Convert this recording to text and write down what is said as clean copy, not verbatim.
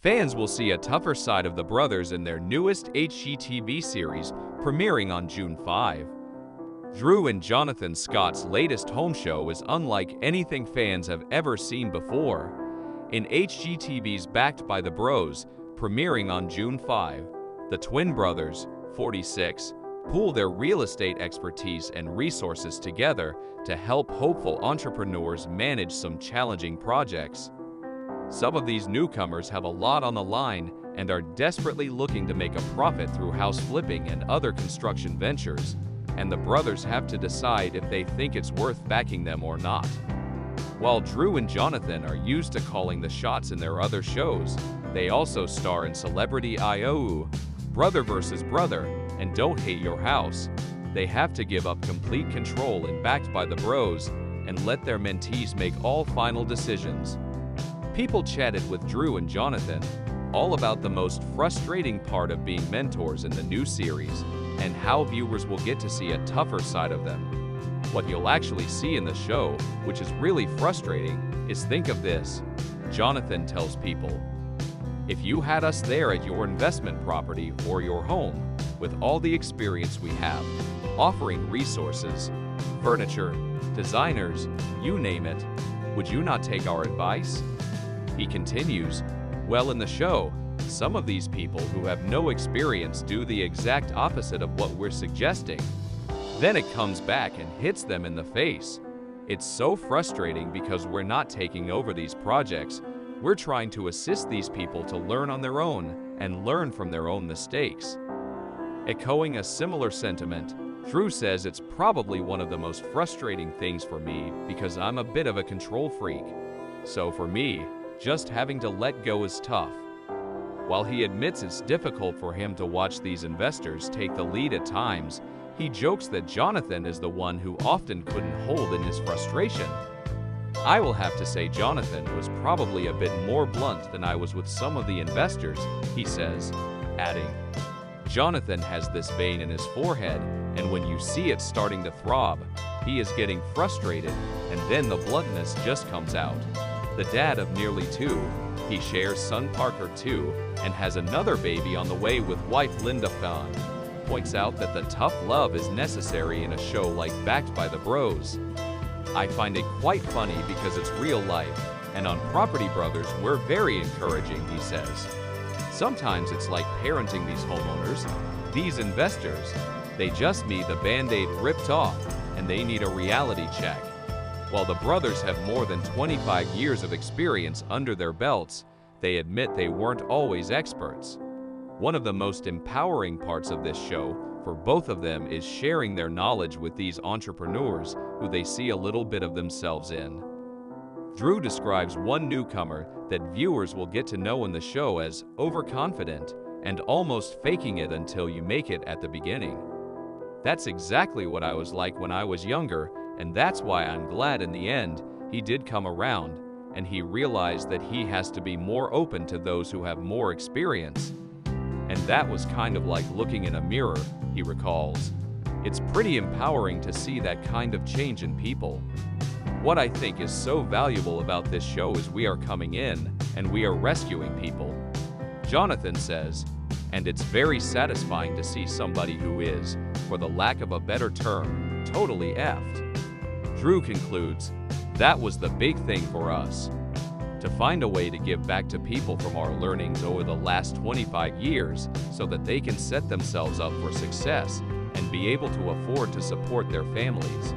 Fans will see a tougher side of the brothers in their newest HGTV series, premiering on June 5. Drew and Jonathan Scott's latest home show is unlike anything fans have ever seen before. In HGTV's Backed by the Bros, premiering on June 5, the twin brothers, 46, pool their real estate expertise and resources together to help hopeful entrepreneurs manage some challenging projects. Some of these newcomers have a lot on the line and are desperately looking to make a profit through house flipping and other construction ventures, and the brothers have to decide if they think it's worth backing them or not. While Drew and Jonathan are used to calling the shots in their other shows, they also star in Celebrity IOU, Brother vs. Brother, and Don't Hate Your House. They have to give up complete control in Backed by the Bros and let their mentees make all final decisions. People chatted with Drew and Jonathan all about the most frustrating part of being mentors in the new series and how viewers will get to see a tougher side of them. What you'll actually see in the show, which is really frustrating, is think of this. Jonathan tells people, "If you had us there at your investment property or your home, with all the experience we have, offering resources, furniture, designers, you name it, would you not take our advice?" He continues, "Well, in the show, some of these people who have no experience do the exact opposite of what we're suggesting. Then it comes back and hits them in the face. It's so frustrating because we're not taking over these projects. We're trying to assist these people to learn on their own and learn from their own mistakes." Echoing a similar sentiment, Drew says, "It's probably one of the most frustrating things for me because I'm a bit of a control freak. So for me, just having to let go is tough." While he admits it's difficult for him to watch these investors take the lead at times, he jokes that Jonathan is the one who often couldn't hold in his frustration. "I will have to say Jonathan was probably a bit more blunt than I was with some of the investors," he says, adding, "Jonathan has this vein in his forehead, and when you see it starting to throb, he is getting frustrated, and then the bluntness just comes out." The dad of nearly 2, he shares son Parker too, and has another baby on the way with wife Linda Fahn, points out that the tough love is necessary in a show like Backed by the Bros. "I find it quite funny because it's real life, and on Property Brothers we're very encouraging," he says. "Sometimes it's like parenting these homeowners, these investors. They just need the Band-Aid ripped off, and they need a reality check." While the brothers have more than 25 years of experience under their belts, they admit they weren't always experts. One of the most empowering parts of this show for both of them is sharing their knowledge with these entrepreneurs who they see a little bit of themselves in. Drew describes one newcomer that viewers will get to know in the show as overconfident and almost faking it until you make it at the beginning. "That's exactly what I was like when I was younger, and that's why I'm glad in the end he did come around, and he realized that he has to be more open to those who have more experience. And that was kind of like looking in a mirror," he recalls. "It's pretty empowering to see that kind of change in people. What I think is so valuable about this show is we are coming in and we are rescuing people." Jonathan says, "And it's very satisfying to see somebody who is, for the lack of a better term, totally effed." Drew concludes, "That was the big thing for us. To find a way to give back to people from our learnings over the last 25 years so that they can set themselves up for success and be able to afford to support their families."